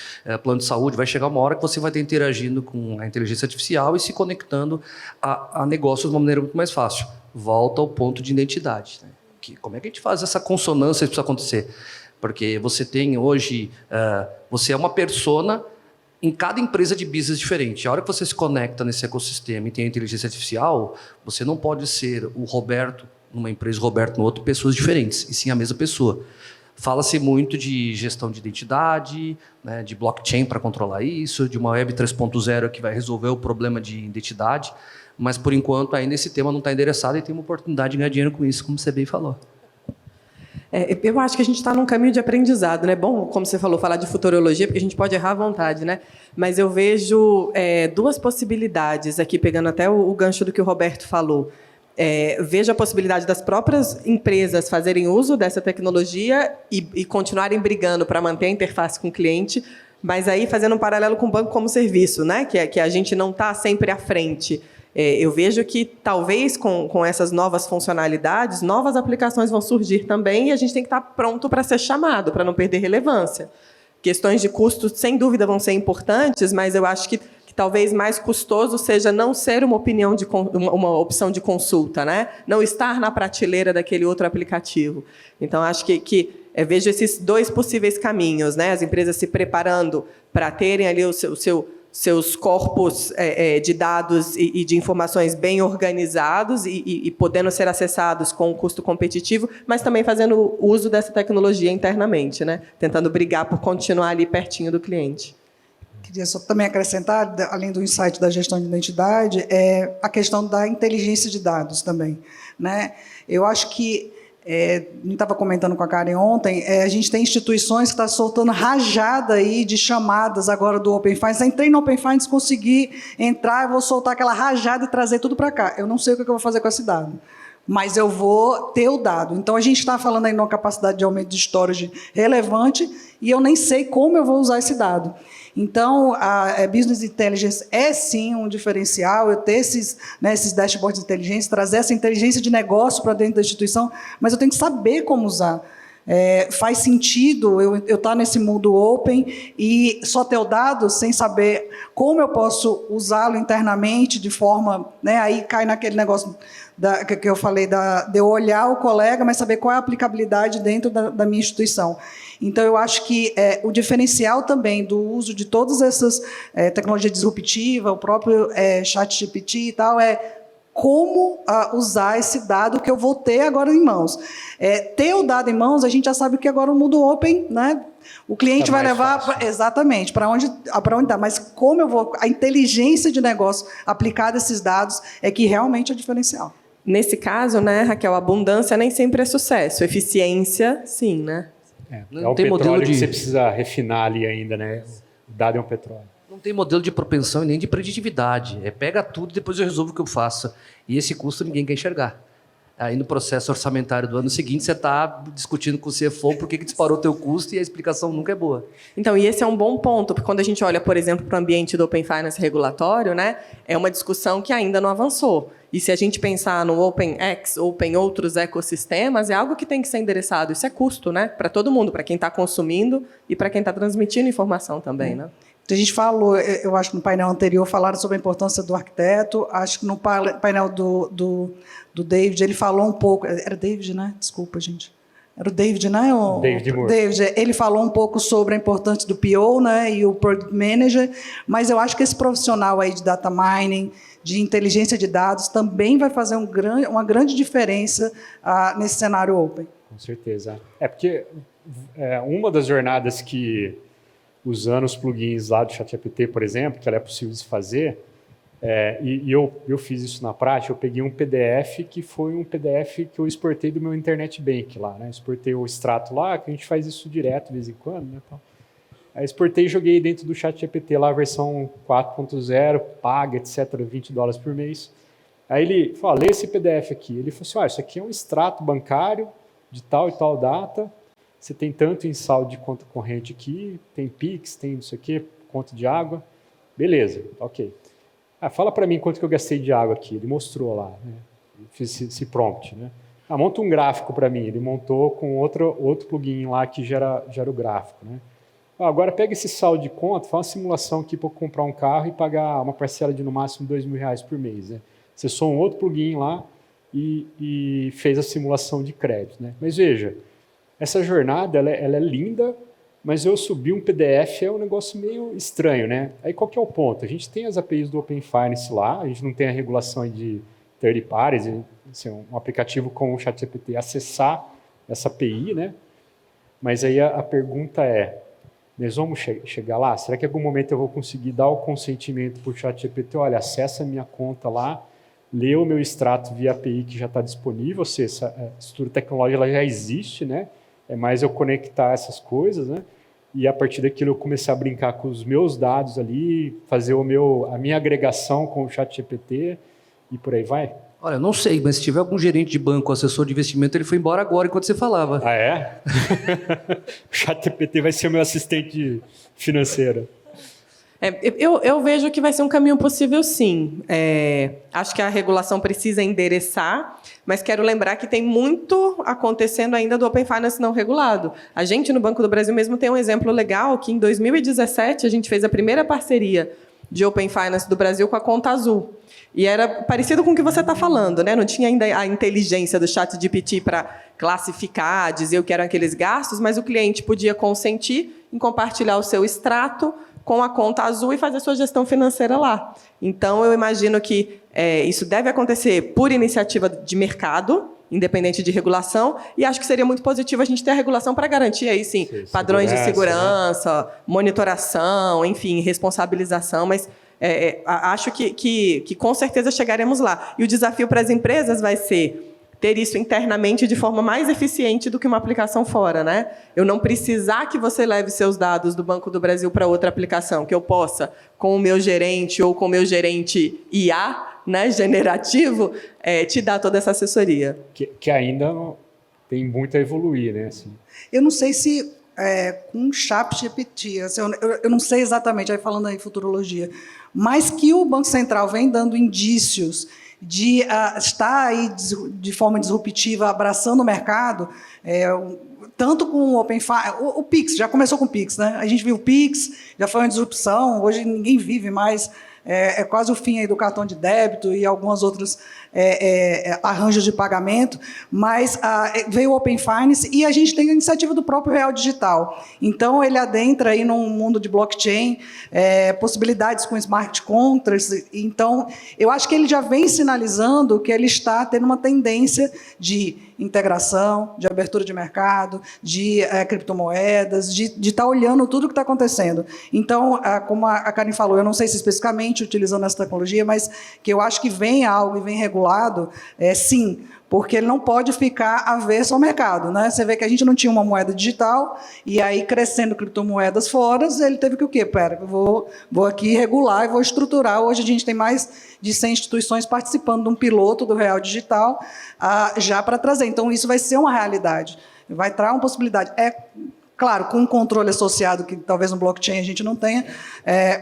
plano de saúde, vai chegar uma hora que você vai estar interagindo com a inteligência artificial e se conectando a negócios de uma maneira muito mais fácil. Volta ao ponto de identidade, né? Como é que a gente faz essa consonância que precisa acontecer? Porque você tem hoje, você é uma persona em cada empresa de business diferente. A hora que você se conecta nesse ecossistema e tem a inteligência artificial, você não pode ser o Roberto numa empresa, o Roberto no outro, pessoas diferentes, e sim a mesma pessoa. Fala-se muito de gestão de identidade, né, de blockchain para controlar isso, de uma Web 3.0 que vai resolver o problema de identidade, mas, por enquanto, ainda esse tema não está endereçado e tem uma oportunidade de ganhar dinheiro com isso, como você bem falou. Eu acho que a gente está num caminho de aprendizado, né? Bom, como você falou, falar de futurologia, porque a gente pode errar à vontade, né? Mas eu vejo duas possibilidades aqui, pegando até o gancho do que o Roberto falou. Vejo a possibilidade das próprias empresas fazerem uso dessa tecnologia e continuarem brigando para manter a interface com o cliente, mas aí fazendo um paralelo com o banco como serviço, né? Que a gente não está sempre à frente. Eu vejo que, talvez, com essas novas funcionalidades, novas aplicações vão surgir também e a gente tem que estar pronto para ser chamado, para não perder relevância. Questões de custo, sem dúvida, vão ser importantes, mas eu acho que talvez mais custoso seja não ser uma opção de consulta, né? Não estar na prateleira daquele outro aplicativo. Então, acho que vejo esses dois possíveis caminhos, né? As empresas se preparando para terem ali seus corpos de dados e de informações bem organizados e podendo ser acessados com um custo competitivo, mas também fazendo uso dessa tecnologia internamente, né? Tentando brigar por continuar ali pertinho do cliente. Queria só também acrescentar, além do insight da gestão de identidade, a questão da inteligência de dados também, né? Eu acho que não estava comentando com a Karen ontem, a gente tem instituições que estão soltando rajada aí de chamadas agora do Open Finance. Entrei no Open Finance, consegui entrar, eu vou soltar aquela rajada e trazer tudo para cá. Eu não sei o que eu vou fazer com esse dado, mas eu vou ter o dado. Então, a gente está falando aí numa capacidade de aumento de storage relevante e eu nem sei como eu vou usar esse dado. Então, a Business Intelligence é, sim, um diferencial, eu ter esses dashboards de inteligência, trazer essa inteligência de negócio para dentro da instituição, mas eu tenho que saber como usar. Faz sentido eu estar nesse mundo open e só ter o dado sem saber como eu posso usá-lo internamente de forma... Né, aí cai naquele negócio que eu falei, de eu olhar o colega, mas saber qual é a aplicabilidade dentro da minha instituição. Então, eu acho que o diferencial também do uso de todas essas tecnologias disruptivas, o próprio ChatGPT e tal, como usar esse dado que eu vou ter agora em mãos. Ter o dado em mãos, a gente já sabe que agora o mundo open, né? O cliente vai levar exatamente para onde dá, mas como eu vou, a inteligência de negócio aplicada a esses dados é que realmente é diferencial. Nesse caso, né, Raquel, abundância nem sempre é sucesso, eficiência, sim, né? Não tem modelo que você precisa refinar ali ainda, né? O dado é um petróleo. Não tem modelo de propensão e nem de preditividade. Pega tudo e depois eu resolvo o que eu faço. E esse custo ninguém quer enxergar. Aí no processo orçamentário do ano seguinte, você está discutindo com o CFO por que disparou o teu custo e a explicação nunca é boa. Então, e esse é um bom ponto, porque quando a gente olha, por exemplo, para o ambiente do Open Finance regulatório, né, é uma discussão que ainda não avançou. E se a gente pensar no OpenX ou em outros ecossistemas, é algo que tem que ser endereçado. Isso é custo, né, para todo mundo, para quem está consumindo e para quem está transmitindo informação também, né? A gente falou, eu acho que no painel anterior falaram sobre a importância do arquiteto, acho que no painel do David, ele falou um pouco... Era David, né? Desculpa, gente. Era o David, né? David Moore. David, ele falou um pouco sobre a importância do PO, né, e o Product Manager, mas eu acho que esse profissional aí de data mining, de inteligência de dados, também vai fazer uma grande diferença nesse cenário open. Com certeza. Porque uma das jornadas que, usando os plugins lá do ChatGPT, por exemplo, que ela é possível de fazer, eu fiz isso na prática, eu peguei um PDF que foi um PDF que eu exportei do meu Internet Bank lá, né? Exportei o extrato lá, que a gente faz isso direto de vez em quando, né? Aí exportei e joguei dentro do ChatGPT lá, a versão 4.0, paga, etc., $20 por mês. Aí ele falou, lê esse PDF aqui. Ele falou assim, isso aqui é um extrato bancário de tal e tal data, você tem tanto em saldo de conta corrente aqui, tem Pix, tem isso aqui, conta de água. Beleza, ok. Fala para mim quanto que eu gastei de água aqui. Ele mostrou lá, né? Fiz esse prompt, né? Monta um gráfico para mim. Ele montou com outro plugin lá que gera o gráfico, né? Agora pega esse saldo de conta, faz uma simulação aqui para eu comprar um carro e pagar uma parcela de no máximo R$2.000 por mês, né? Você só um outro plugin lá e fez a simulação de crédito, né? Mas veja, essa jornada ela é linda, mas eu subi um PDF, é um negócio meio estranho, né? Aí qual que é o ponto? A gente tem as APIs do Open Finance lá, a gente não tem a regulação de third parties, assim, um aplicativo com o ChatGPT acessar essa API, né? Mas aí a pergunta é, nós vamos chegar lá? Será que em algum momento eu vou conseguir dar o consentimento para o ChatGPT? Olha, acessa a minha conta lá, lê o meu extrato via API que já está disponível, ou seja, essa estrutura tecnológica ela já existe, né? É mais eu conectar essas coisas, né? E a partir daquilo eu começar a brincar com os meus dados ali, fazer a minha agregação com o ChatGPT e por aí vai? Olha, não sei, mas se tiver algum gerente de banco, assessor de investimento, ele foi embora agora enquanto você falava. Ah, é? O ChatGPT vai ser o meu assistente financeiro. Eu vejo que vai ser um caminho possível, sim. Acho que a regulação precisa endereçar, mas quero lembrar que tem muito acontecendo ainda do Open Finance não regulado. A gente, no Banco do Brasil mesmo, tem um exemplo legal, que em 2017 a gente fez a primeira parceria de Open Finance do Brasil com a Conta Azul. E era parecido com o que você está falando, né? Não tinha ainda a inteligência do ChatGPT para classificar, dizer o que eram aqueles gastos, mas o cliente podia consentir em compartilhar o seu extrato com a Conta Azul e fazer sua gestão financeira lá. Então, eu imagino que isso deve acontecer por iniciativa de mercado, independente de regulação, e acho que seria muito positivo a gente ter a regulação para garantir aí, sim, padrões de segurança, né? Monitoração, enfim, responsabilização, mas acho que com certeza chegaremos lá. E o desafio para as empresas vai ser ter isso internamente de forma mais eficiente do que uma aplicação fora, né? Eu não precisar que você leve seus dados do Banco do Brasil para outra aplicação, que eu possa, com o meu gerente ou com o meu gerente IA, né, generativo, te dar toda essa assessoria. Que ainda tem muito a evoluir, né? Assim. Eu não sei se com o ChatGPT, assim, eu não sei exatamente, aí falando aí futurologia, mas que o Banco Central vem dando indícios de estar aí de forma disruptiva, abraçando o mercado, tanto com o Open Finance, o Pix, já começou com o Pix, né? A gente viu o Pix, já foi uma disrupção, hoje ninguém vive mais, é quase o fim aí do cartão de débito e alguns outros arranjos de pagamento, mas veio o Open Finance e a gente tem a iniciativa do próprio Real Digital. Então, ele adentra aí num mundo de blockchain, possibilidades com smart contracts. Então, eu acho que ele já vem sinalizando que ele está tendo uma tendência de integração, de abertura de mercado, de criptomoedas, de estar olhando tudo o que está acontecendo. Então, como a Karen falou, eu não sei se especificamente utilizando essa tecnologia, mas que eu acho que vem algo e vem regulado, sim, porque ele não pode ficar avesso ao mercado, né? Você vê que a gente não tinha uma moeda digital, e aí, crescendo criptomoedas fora, ele teve que o quê? Vou aqui regular e vou estruturar. Hoje a gente tem mais de 100 instituições participando de um piloto do Real Digital, já para trazer. Então, isso vai ser uma realidade. Vai trazer uma possibilidade. Claro, com um controle associado, que talvez no blockchain a gente não tenha,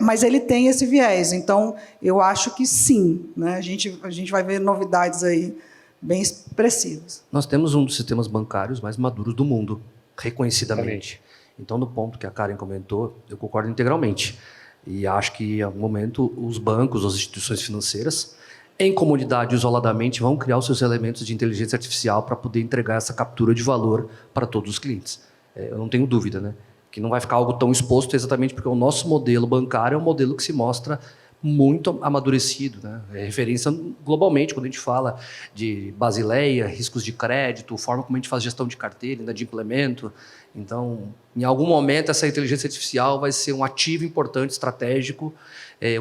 mas ele tem esse viés. Então, eu acho que sim, né? A gente vai ver novidades aí bem expressivas. Nós temos um dos sistemas bancários mais maduros do mundo, reconhecidamente. Então, no ponto que a Karen comentou, eu concordo integralmente. E acho que, em algum momento, os bancos, as instituições financeiras, em comunidade, isoladamente, vão criar os seus elementos de inteligência artificial para poder entregar essa captura de valor para todos os clientes. Eu não tenho dúvida, né? Que não vai ficar algo tão exposto exatamente porque o nosso modelo bancário é um modelo que se mostra muito amadurecido, né? É referência globalmente quando a gente fala de Basileia, riscos de crédito, forma como a gente faz gestão de carteira, ainda de implemento. Então, em algum momento, essa inteligência artificial vai ser um ativo importante, estratégico,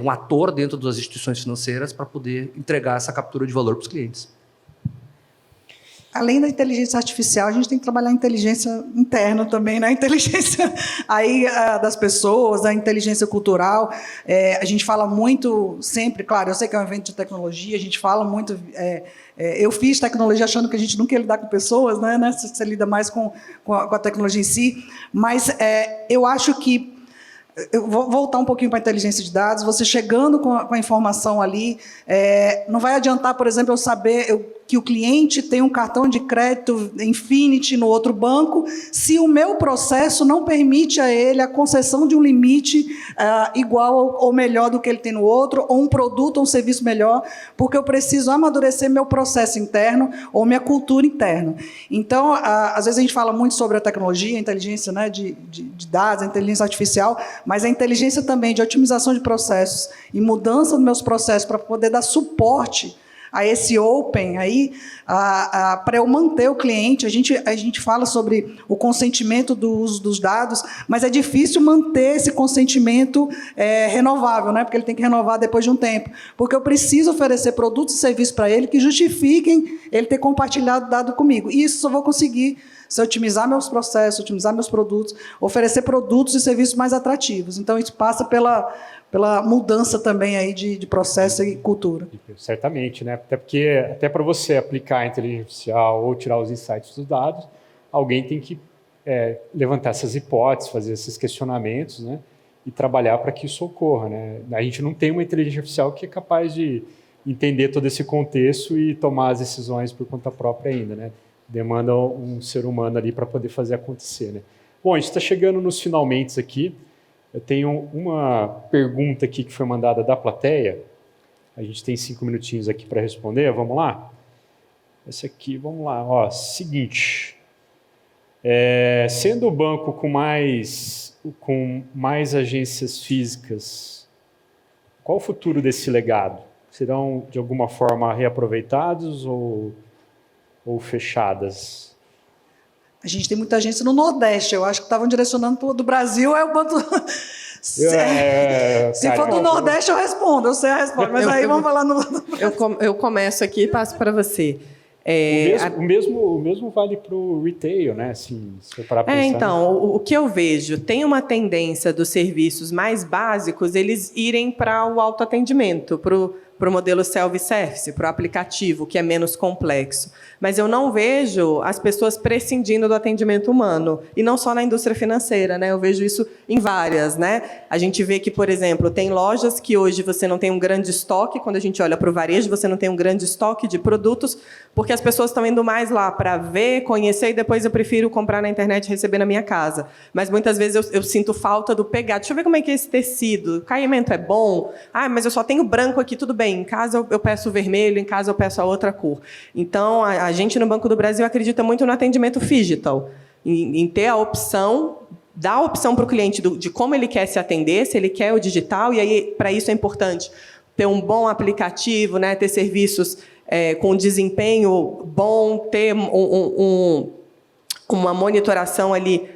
um ator dentro das instituições financeiras para poder entregar essa captura de valor para os clientes. Além da inteligência artificial, a gente tem que trabalhar a inteligência interna também, né? A inteligência aí, das pessoas, a inteligência cultural. A gente fala muito sempre, claro, eu sei que é um evento de tecnologia, a gente fala muito... eu fiz tecnologia achando que a gente nunca ia lidar com pessoas, né? Você lida mais com a tecnologia em si, mas eu acho que eu vou voltar um pouquinho para a inteligência de dados. Você chegando com a informação ali, não vai adiantar, por exemplo, eu saber que o cliente tem um cartão de crédito Infinity no outro banco, se o meu processo não permite a ele a concessão de um limite igual ou melhor do que ele tem no outro, ou um produto ou um serviço melhor, porque eu preciso amadurecer meu processo interno ou minha cultura interna. Então, às vezes a gente fala muito sobre a tecnologia, a inteligência, né, de dados, a inteligência artificial, mas a inteligência também de otimização de processos e mudança dos meus processos para poder dar suporte a esse open aí, para eu manter o cliente. A gente fala sobre o consentimento do uso dos dados, mas é difícil manter esse consentimento renovável, né? Porque ele tem que renovar depois de um tempo. Porque eu preciso oferecer produtos e serviços para ele que justifiquem ele ter compartilhado dado comigo. E isso só vou conseguir se otimizar meus processos, otimizar meus produtos, oferecer produtos e serviços mais atrativos. Então, isso passa pela mudança também aí de processo e cultura. Certamente, né? Até para você aplicar a inteligência artificial ou tirar os insights dos dados, alguém tem que levantar essas hipóteses, fazer esses questionamentos, né? E trabalhar para que isso ocorra, né? A gente não tem uma inteligência artificial que é capaz de entender todo esse contexto e tomar as decisões por conta própria ainda, né? Demanda um ser humano ali para poder fazer acontecer, né? Bom, a gente está chegando nos finalmente aqui. Eu tenho uma pergunta aqui que foi mandada da plateia. A gente tem 5 minutinhos aqui para responder. Vamos lá? Essa aqui, vamos lá. Ó, seguinte. Sendo o banco com mais agências físicas, qual o futuro desse legado? Serão, de alguma forma, reaproveitados ou fechadas? A gente tem muita agência no Nordeste. Eu acho que estavam direcionando para o do Brasil, é o banco... Se for do Nordeste, eu respondo. Eu sei a resposta, mas aí vamos falar no... Eu começo aqui e passo para você. O mesmo vale para o retail, né? Assim, se eu parar pra pensar, então, o que eu vejo, tem uma tendência dos serviços mais básicos, eles irem para o autoatendimento, para o modelo self-service, para o aplicativo, que é menos complexo. Mas eu não vejo as pessoas prescindindo do atendimento humano, e não só na indústria financeira, né? Eu vejo isso em várias, né? A gente vê que, por exemplo, tem lojas que hoje você não tem um grande estoque, quando a gente olha para o varejo, você não tem um grande estoque de produtos, porque as pessoas estão indo mais lá para ver, conhecer, e depois eu prefiro comprar na internet e receber na minha casa. Mas muitas vezes eu sinto falta do pegar. Deixa eu ver como é que é esse tecido. O caimento é bom? Mas eu só tenho branco aqui, tudo bem. Em casa eu peço vermelho, em casa eu peço a outra cor. Então, a gente no Banco do Brasil acredita muito no atendimento digital, em ter a opção, dar a opção para o cliente de como ele quer se atender, se ele quer o digital, e aí, para isso é importante ter um bom aplicativo, né, ter serviços com desempenho bom, ter uma monitoração ali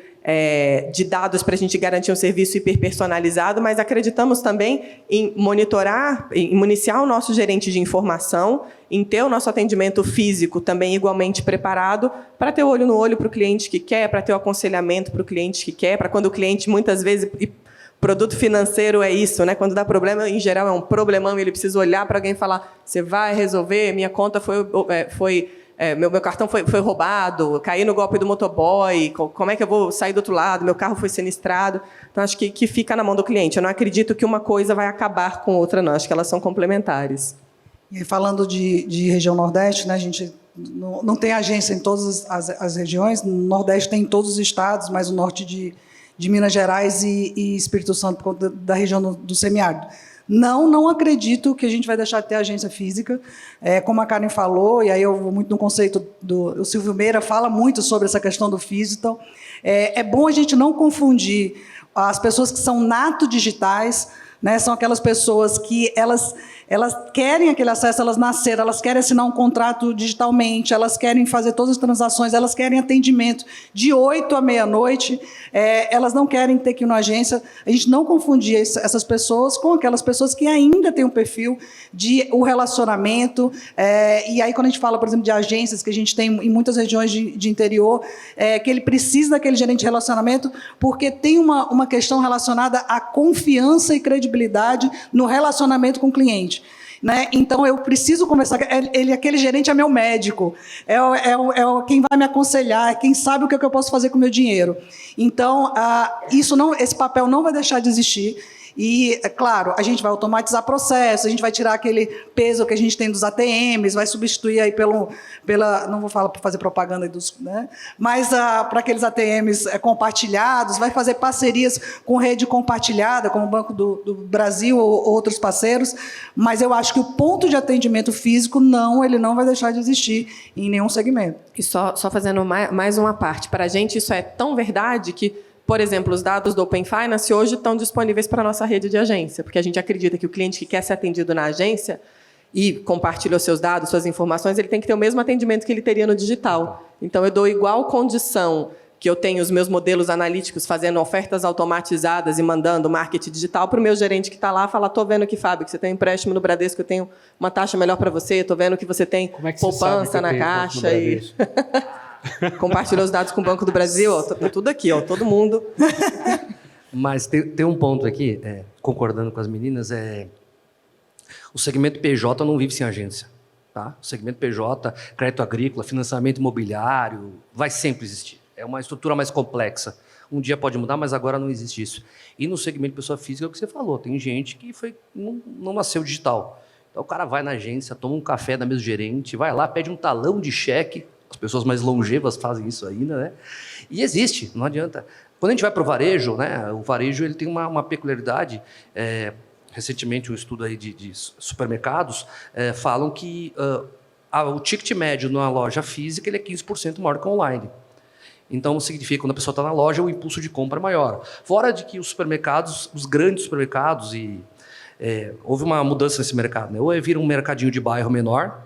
de dados para a gente garantir um serviço hiperpersonalizado, mas acreditamos também em monitorar, em municiar o nosso gerente de informação, em ter o nosso atendimento físico também igualmente preparado para ter o olho no olho para o cliente que quer, para ter o aconselhamento para o cliente que quer, para quando o cliente, muitas vezes, produto financeiro é isso, né? Quando dá problema, em geral, é um problemão, ele precisa olhar para alguém e falar, você vai resolver, minha conta meu cartão foi roubado, caí no golpe do motoboy, como é que eu vou sair do outro lado, meu carro foi sinistrado. Então, acho que fica na mão do cliente. Eu não acredito que uma coisa vai acabar com outra, não. Acho que elas são complementares. E falando de região Nordeste, né, a gente não tem agência em todas as regiões. No Nordeste tem em todos os estados, mas o norte de Minas Gerais e Espírito Santo, por conta da região do semiárido. Não acredito que a gente vai deixar de ter agência física. Como a Karen falou, e aí eu vou muito no conceito o Silvio Meira fala muito sobre essa questão do phygital. É bom a gente não confundir as pessoas que são nato digitais, né, são aquelas pessoas que elas querem aquele acesso, elas nasceram, elas querem assinar um contrato digitalmente, elas querem fazer todas as transações, elas querem atendimento de 8 à meia-noite, elas não querem ter que ir na agência. A gente não confundir essas pessoas com aquelas pessoas que ainda têm um perfil de o relacionamento. E aí, quando a gente fala, por exemplo, de agências que a gente tem em muitas regiões de interior, que ele precisa daquele gerente de relacionamento, porque tem uma questão relacionada à confiança e credibilidade no relacionamento com o cliente. Né? Então, eu preciso conversar. Aquele gerente é meu médico, é quem vai me aconselhar, é quem sabe o que eu posso fazer com o meu dinheiro. Então, esse papel não vai deixar de existir. E, é claro, a gente vai automatizar processos, a gente vai tirar aquele peso que a gente tem dos ATMs, vai substituir aí não vou falar para fazer propaganda, né? Mas para aqueles ATMs compartilhados, vai fazer parcerias com rede compartilhada, como o Banco do Brasil ou outros parceiros, mas eu acho que o ponto de atendimento físico, ele não vai deixar de existir em nenhum segmento. E só fazendo mais uma parte, para a gente isso é tão verdade que, por exemplo, os dados do Open Finance hoje estão disponíveis para a nossa rede de agência, porque a gente acredita que o cliente que quer ser atendido na agência, e compartilha os seus dados, suas informações, ele tem que ter o mesmo atendimento que ele teria no digital. Então, eu dou igual condição que eu tenho os meus modelos analíticos fazendo ofertas automatizadas e mandando marketing digital para o meu gerente que está lá, fala, estou vendo que, Fábio, que você tem um empréstimo no Bradesco, eu tenho uma taxa melhor para você, estou vendo que você tem poupança na caixa. E compartilha os dados com o Banco do Brasil, ó, tá tudo aqui, ó, todo mundo. Mas tem um ponto aqui, concordando com as meninas, o segmento PJ não vive sem agência. Tá? O segmento PJ, crédito agrícola, financiamento imobiliário, vai sempre existir. É uma estrutura mais complexa. Um dia pode mudar, mas agora não existe isso. E no segmento pessoa física, é o que você falou, tem gente que não nasceu digital. Então o cara vai na agência, toma um café da mesa do gerente, vai lá, pede um talão de cheque, as pessoas mais longevas fazem isso ainda, né? E existe, não adianta. Quando a gente vai para o varejo, né, o varejo ele tem uma peculiaridade. Recentemente, um estudo aí de supermercados falam que o ticket médio na loja física ele é 15% maior que online. Então, significa que quando a pessoa está na loja, o impulso de compra é maior. Fora de que os supermercados, os grandes supermercados, houve uma mudança nesse mercado. Né? Ou vira um mercadinho de bairro menor,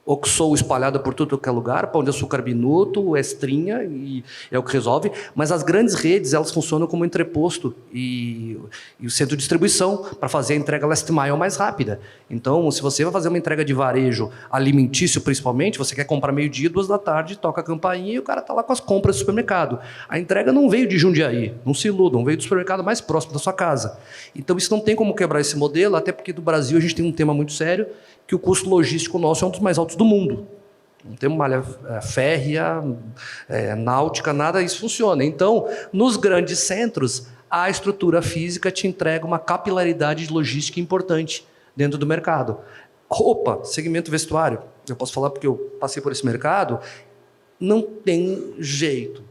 ou que sou espalhada por tudo que é lugar, pão de açúcar minuto, extrinha, e é o que resolve. Mas as grandes redes, elas funcionam como entreposto e o centro de distribuição para fazer a entrega last mile mais rápida. Então, se você vai fazer uma entrega de varejo alimentício, principalmente, você quer comprar meio-dia, 14h, toca a campainha e o cara está lá com as compras do supermercado. A entrega não veio de Jundiaí, não se iludam, veio do supermercado mais próximo da sua casa. Então, isso não tem como quebrar esse modelo, até porque do Brasil a gente tem um tema muito sério, que o custo logístico nosso é um dos mais altos do mundo. Não temos malha férrea, náutica, nada disso funciona. Então, nos grandes centros, a estrutura física te entrega uma capilaridade de logística importante dentro do mercado. Roupa, segmento vestuário, eu posso falar porque eu passei por esse mercado, não tem jeito.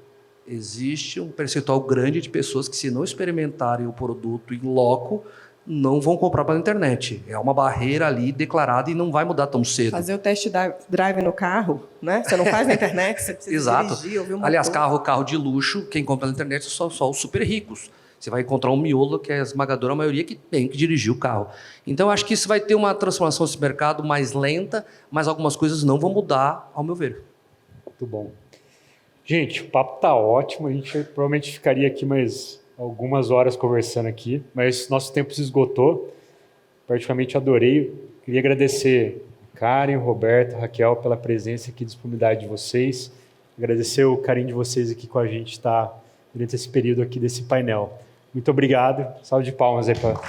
Existe um percentual grande de pessoas que, se não experimentarem o produto em loco, não vão comprar pela internet. É uma barreira ali declarada e não vai mudar tão cedo. Fazer o test drive no carro, né? Você não faz na internet, você precisa Exato. dirigir, ouvir um motor. Aliás, carro de luxo, quem compra pela internet são só os super ricos. Você vai encontrar um miolo, que é a esmagadora maioria, que tem que dirigir o carro. Então, acho que isso vai ter uma transformação desse mercado mais lenta, mas algumas coisas não vão mudar, ao meu ver. Muito bom. Gente, o papo tá ótimo. A gente provavelmente ficaria aqui mais algumas horas conversando aqui, mas nosso tempo se esgotou. Particularmente adorei. Queria agradecer a Karen, o Roberto, a Raquel pela presença aqui e disponibilidade de vocês. Agradecer o carinho de vocês aqui com a gente durante esse período aqui desse painel. Muito obrigado. Salve de palmas aí para